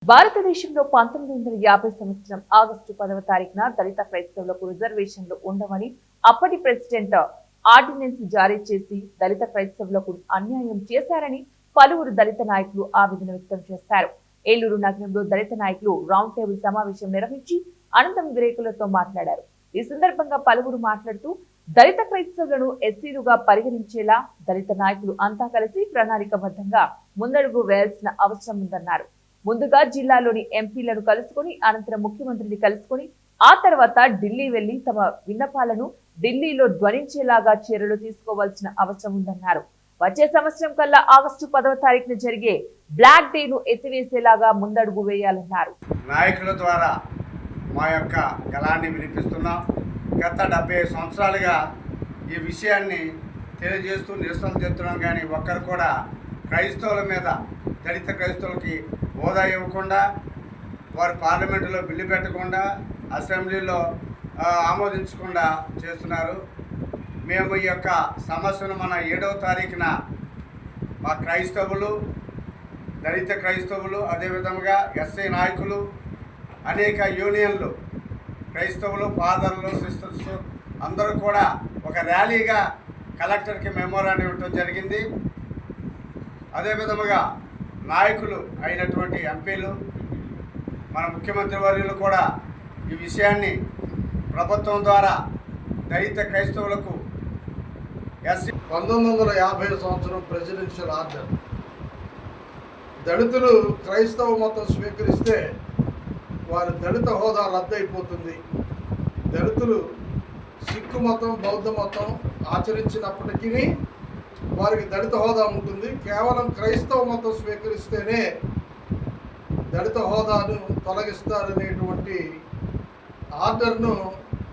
భారతదేశంలో 1950 సంవత్సరం ఆగస్టు 10వ తారీఖున దళిత క్రైస్తవులకు రిజర్వేషన్లు ఉండవని అప్పటి ప్రెసిడెంట్ ఆర్డినెన్స్ జారీ చేసి దళిత క్రైస్తవులకు అన్యాయం చేశారని పలువురు దళిత నాయకులు ఆవేదన వ్యక్తం చేశారు. ఏలూరు నగరంలో దళిత నాయకులు రౌండ్ టేబుల్ సమావేశం నిర్వహించి అనంతరం విలేకరులతో మాట్లాడారు. ఈ సందర్భంగా పలువురు మాట్లాడుతూ దళిత క్రైస్తవులను ఎస్సీలుగా పరిగణించేలా దళిత నాయకులు అంతా కలిసి ప్రణాళికబద్ధంగా ముందడుగు వేయాల్సిన అవసరం ఉందన్నారు. ముందుగా జిల్లాలోని ఎంపీలను కలుసుకుని అనంతరం ముఖ్యమంత్రిని కలుసుకుని ఆ తర్వాత ఢిల్లీ వెళ్లి తమ విన్నపాలను ఢిల్లీలో ధ్వనించేలాగా చర్యలు తీసుకోవాల్సిన అవసరం ఉందన్నారు. వచ్చే సంవత్సరం కల్లా ఆగస్టు 10వ తారీఖున జరిగే బ్లాక్ డేను ఎత్తివేసేలాగా ముందడుగు వేయాలన్నారు. నాయకుల ద్వారా మా యొక్క గళాన్ని వినిపిస్తున్నాం. గత 70 సంవత్సరాలుగా ఈ విషయాన్ని తెలియజేస్తూ నిరసన చేస్తున్నాం. కానీ ఒక్కరు కూడా క్రైస్తవుల మీద, దళిత క్రైస్తవులకి హోదా ఇవ్వకుండా, వారు పార్లమెంటులో బిల్లు పెట్టకుండా, అసెంబ్లీలో ఆమోదించకుండా చేస్తున్నారు. మేము ఈ యొక్క సమస్యను మన 7వ తారీఖున మా క్రైస్తవులు, దళిత క్రైస్తవులు, అదేవిధంగా ఎస్ఐ నాయకులు, అనేక యూనియన్లు, క్రైస్తవులు, ఫాదర్లు, సిస్టర్స్ అందరూ కూడా ఒక ర్యాలీగా కలెక్టర్కి మెమోరాండం ఇవ్వడం జరిగింది. అదేవిధముగా నాయకులు అయినటువంటి ఎంపీలు, మన ముఖ్యమంత్రి వర్యులు కూడా ఈ విషయాన్ని ప్రభుత్వం ద్వారా దళిత క్రైస్తవులకు 1950 సంవత్సరం ప్రెసిడెన్షియల్ ఆర్డర్, దళితులు క్రైస్తవ మతం స్వీకరిస్తే వారి దళిత హోదా రద్దయిపోతుంది. దళితులు సిక్కు మతం, బౌద్ధ మతం ఆచరించినప్పటికీ వారికి దళిత హోదా ఉంటుంది. కేవలం క్రైస్తవ మతం స్వీకరిస్తేనే దళిత హోదాను తొలగిస్తారనేటువంటి ఆర్డర్ను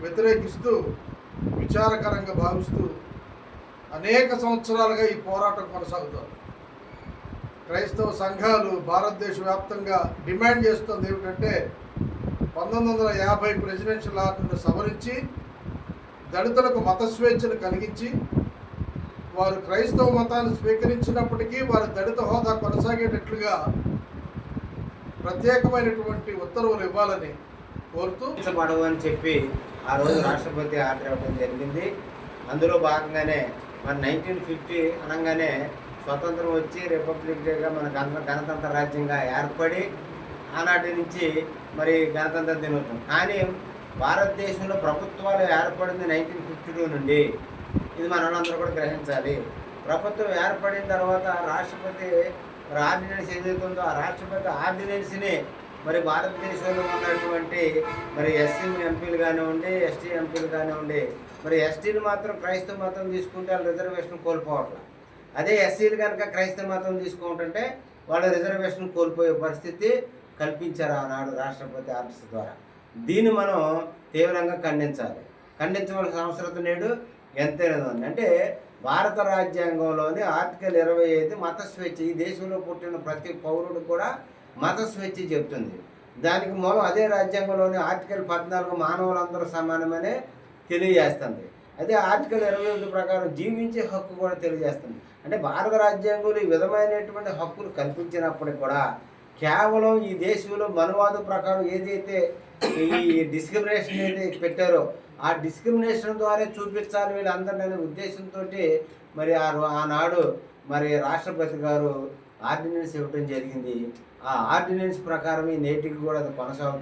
వ్యతిరేకిస్తూ, విచారకరంగా భావిస్తూ అనేక సంవత్సరాలుగా ఈ పోరాటం కొనసాగుతోంది. క్రైస్తవ సంఘాలు భారతదేశ వ్యాప్తంగా డిమాండ్ చేస్తుంది ఏమిటంటే 1950 ప్రెసిడెన్షియల్ ఆర్డర్ను సవరించి దళితులకు మత స్వేచ్ఛను కలిగించి, వారు క్రైస్తవ మతాన్ని స్వీకరించినప్పటికీ వారి దళిత హోదా కొనసాగేటట్లుగా ప్రత్యేకమైనటువంటి ఉత్తర్వులు ఇవ్వాలని కోరుతూ అని చెప్పి ఆ రోజు రాష్ట్రపతి ఆర్డర్ ఇవ్వడం జరిగింది. అందులో భాగంగానే మన 1950 అనగానే స్వతంత్రం వచ్చి రిపబ్లిక్ డేగా మన గణతంత్ర రాజ్యంగా ఏర్పడి ఆనాటి నుంచి మరి గణతంత్ర దినోత్సవం. కానీ భారతదేశంలో ప్రభుత్వాలు ఏర్పడింది 1952 నుండి. ఇది మనందరూ కూడా గ్రహించాలి. ప్రభుత్వం ఏర్పడిన తర్వాత రాష్ట్రపతి ఆర్డినెన్స్ ఏదైతే ఉందో ఆ రాష్ట్రపతి ఆర్డినెన్స్ని మరి భారతదేశంలో ఉన్నటువంటి మరి ఎస్సీ ఎంపీలు కానివ్వండి, ఎస్టీ ఎంపీలు కానివ్వండి, మరి ఎస్టీలు మాత్రం క్రైస్తవ మతం తీసుకుంటే వాళ్ళు రిజర్వేషన్ కోల్పోవట్లేదు. అదే ఎస్సీలు కనుక క్రైస్తవ మతం తీసుకుంటుంటే వాళ్ళు రిజర్వేషన్ కోల్పోయే పరిస్థితి కల్పించారు ఆనాడు రాష్ట్రపతి ఆర్డర్స్ ద్వారా. దీన్ని మనం తీవ్రంగా ఖండించవలసిన అవసరం నేడు ఎంతైనా ఉంది. అంటే భారత రాజ్యాంగంలోని ఆర్టికల్ 25 మత స్వేచ్ఛ, ఈ దేశంలో పుట్టిన ప్రతి పౌరుడు కూడా మత స్వేచ్ఛ చెప్తుంది. దానికి మూలం అదే రాజ్యాంగంలోని ఆర్టికల్ 14 మానవులందరూ సమానమనే తెలియజేస్తుంది. అదే ఆర్టికల్ 25 ప్రకారం జీవించే హక్కు కూడా తెలియజేస్తుంది. అంటే భారత రాజ్యాంగంలో ఈ విధమైనటువంటి హక్కులు కల్పించినప్పటికీ కూడా కేవలం ఈ దేశంలో మనువాద ప్రకారం ఏదైతే ఈ డిస్క్రిమినేషన్ ఏదైతే పెట్టారో ఆ డిస్క్రిమినేషన్ ద్వారా చూపించాలి వీళ్ళందరినీ ఉద్దేశంతో మరి ఆనాడు మరి రాష్ట్రపతి గారు ఆర్డినెన్స్ ఇవ్వడం జరిగింది. ఆ ఆర్డినెన్స్ ప్రకారం ఈ నేటికి కూడా అది కొనసాగుతుంది.